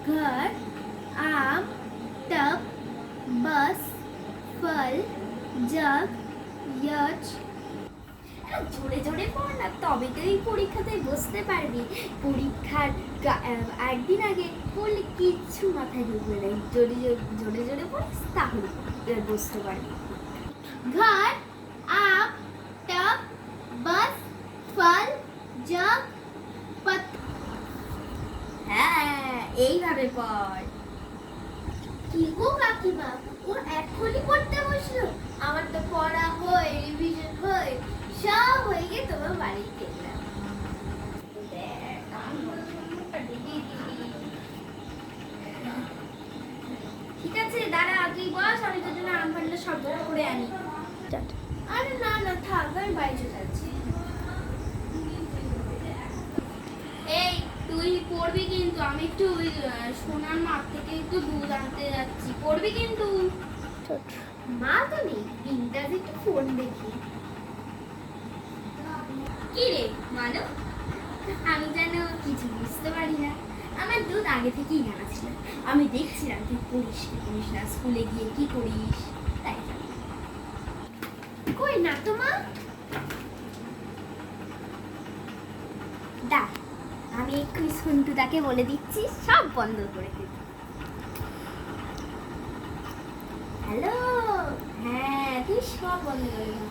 घर, आम, टब, बस, फल, जग, यच। জোরে জোরে পড় না, তবে তো এই পরীক্ষাতে বসতে পারবি। পরীক্ষার একদিন আগে পড়লে কিচ্ছু মাথায় ঢুকবে না। জোরে জোরে জোরে পড়িস, তাহলে বসতে পারবি। घर, आम, टब, बस, फल, जग, पत्थर। হ্যাঁ, এইভাবে পড়। কি গো কাকিমা, ও এখনই পড়তে বসলো? আমার তো পড়া হয়, রিভিশন হয়, সব হয়ে গিয়ে তোমার বাড়িতে গেলাম। ঠিক আছে দাঁড়া, তুই বস, আমি তোর জন্য আম পান্ডা শব্দ করে আনি। আরে না না থাক, আমি বাড়ি চলে যাচ্ছি। এই তুই পড়বি কিন্তু, আমি একটু ওই সোনার মাঠ থেকে একটু দুধ আনতে যাচ্ছি, পড়বি কিন্তু। মা তো নেই, ইন্টারনেটে একটু ফোন দেখি। কি রে মানো, আমি যেন কিছু বুঝতে পারি না। আমার দুধ আগে থেকেই জানা ছিল, আমি দেখছিলাম তুই পড়িস কি পড়িস না, স্কুলে গিয়ে কি করিস, তাই কই না তো মা। দেখ, আমি একটু সন্টুদাকে বলে দিচ্ছি সব বন্ধ করে দিতে। হ্যালো, হ্যাঁ তুই সব বন্ধ করে দিবি।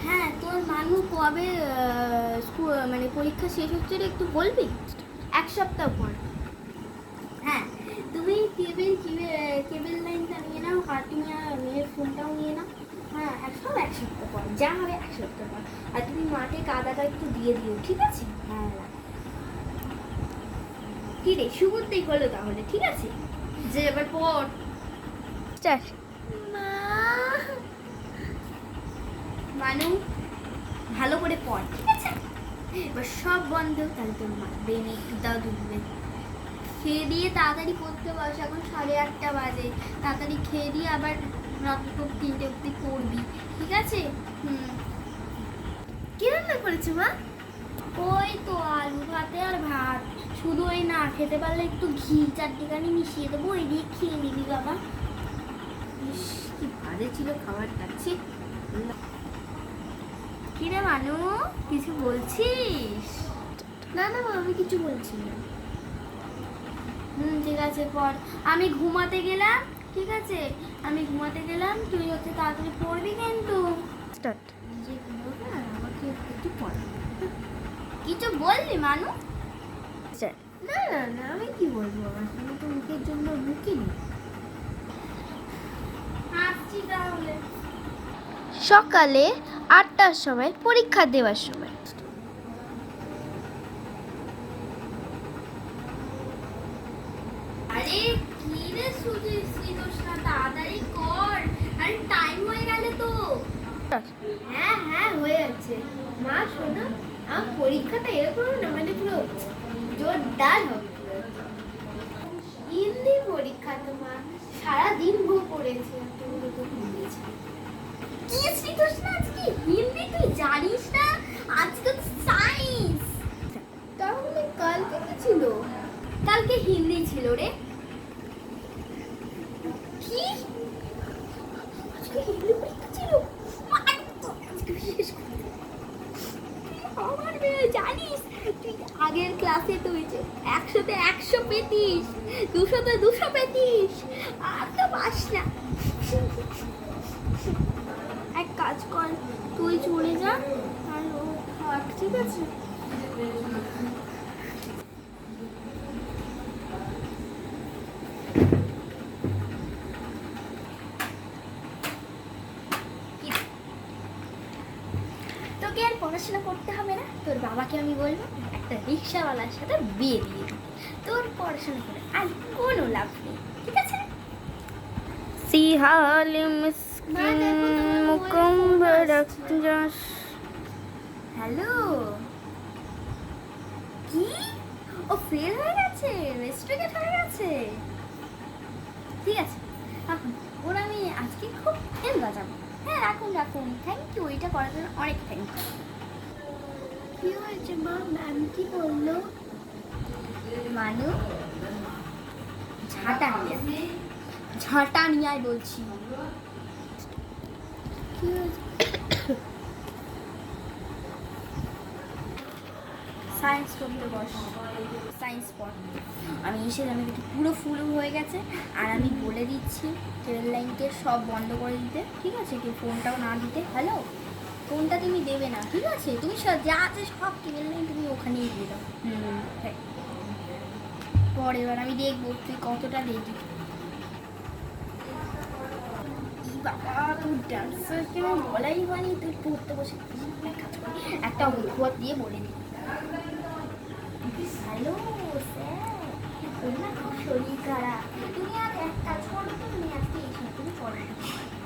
হ্যাঁ, তোর মানু কবে স্কুল মানে পরীক্ষা শেষ হচ্ছে রে, একটু বলবি? এক সপ্তাহ পর। হ্যাঁ, তুমি কেবল লাইনটা নিয়ে নাও, আর তুমি মেয়ের ফোনটাও নিয়ে নাও। হ্যাঁ, এক সপ্তাহ পর যা হবে, এক সপ্তাহ পর। আর তুমি মাঠে কাদাটা একটু দিয়ে দিও, ঠিক আছে? হ্যাঁ, কি রে শুভতেই হলো তাহলে, ঠিক আছে? যে এবার পড়। মা, মানু ভালো করে পড়, ঠিক আছে? এবার সব বন্ধ, তাহলে তোর মা বেনে একটু দাও ঢুকবে। খেয়ে দিয়ে তাড়াতাড়ি পড়তে বস, এখন 8:30 বাজে। তাড়াতাড়ি খেয়ে দিয়ে আবার রাত 3টে অব্দি পড়বি, ঠিক আছে? কি রান্না করেছো মা? ওই তো আলু ভাতে আর ভাত, শুধু ওই না খেতে পারলে একটু ঘি চারটিখানি মিশিয়ে দেবো, ওই দিয়ে খেয়ে নিবি বাবা। ইস, কি ভালো ছিল খাবারটা। কি রে মানু, কিছু বলছিস? না না আমি কিছু বলছি না। ঠিক আছে পড়, আমি ঘুমাতে গেলাম, ঠিক আছে? আমি ঘুমাতে গেলাম, তুই হচ্ছে তাড়াতাড়ি পড়বি কিন্তু। যে আমাকে একটু পড়া। কিছু বললি মানু? না না না, আমি কি বলবো, আমি তো মুখের জন্য মুখিনি। আসছি তাহলে। সকালে 8টার সময় পরীক্ষা দেওয়ার সময় আরে কি রে শ্রীতোষা, তাড়াতাড়ি কর, আরে টাইম হয়ে গেল তো। হ্যাঁ হ্যাঁ হয়ে যাচ্ছে। মা শোনো, আমার পরীক্ষাটা এরকম না, মানে পুরো জোরদার হবে। হিন্দি পরীক্ষা তো মা, সারাদিন বই পড়েছি, তুমি তো ভুলেছি। কি শ্রীতোষা, আজকে হিন্দি তুই জানিস না? আজকে সায়েন্স। তাহলে কালকে কি ছিল? কালকে হিন্দি ছিল রে। কি? আজকে হিন্দি পরীক্ষা ছিল? আমার মেয়ে জানিস, তুই আগের ক্লাসে তুই যে 100-তে 100 পেতিস, 200-তে 200 পেতিস, আর তো পাস না। এক কাজ কর, তুই চলে যা আর ও থাক, ঠিক আছে? তোকে আর পড়াশোনা করতে হবে না, তোর বাবাকে আমি বলবো একটা রিক্সাওয়ালার সাথে বিয়ে দিয়ে দিবি, তোর পড়াশোনা করে আর কোনো লাভ নেই, ঠিক আছে? হ্যালো, কি ও ফেল হয়ে গেছে, রেস্ট্রিকেট হয়ে গেছে? ঠিক আছে, এখন ওর আমি আজকে খুব ফেল বাজাবো। হ্যাঁ রাখুন রাখুন, থ্যাংক ইউ, এটা করার জন্য অনেক থ্যাংক ইউ। কি হয়েছে মা, ম্যাম কি বললো? মানু ঝাঁটা নিয়ে আয়। ঝাঁটা নিয়ে আয় বলছি। কি হয়েছে? সায়েন্স করতে বস, সায়েন্স পড়। আমি এসে আমি দেখি পুরো ফুল হয়ে গেছে, আর আমি বলে দিচ্ছি ট্রেন লাইনকে সব বন্ধ করে দিতে, ঠিক আছে? কেউ ফোনটাও না দিতে। হ্যালো, ফোনটা তুমি দেবে না, ঠিক আছে? তুমি যা আছে সব ট্রেন লাইন তুমি ওখানেই দিয়ে দাও। হ্যাঁ, পর এবার আমি দেখবো তুই কতটা রেডি। বাবা, তুই ডান্সার কেন বলাই হয়নি, তুই পড়তে বসে এক কাজ কর, একটা অভ্যত দিয়ে বলে দিই। হ্যালো স্যার, ওর না খুব শরীর খারাপ, তুমি আর এক কাজ করো তো, তুমি আজকে এসে তুমি পড়াশোনা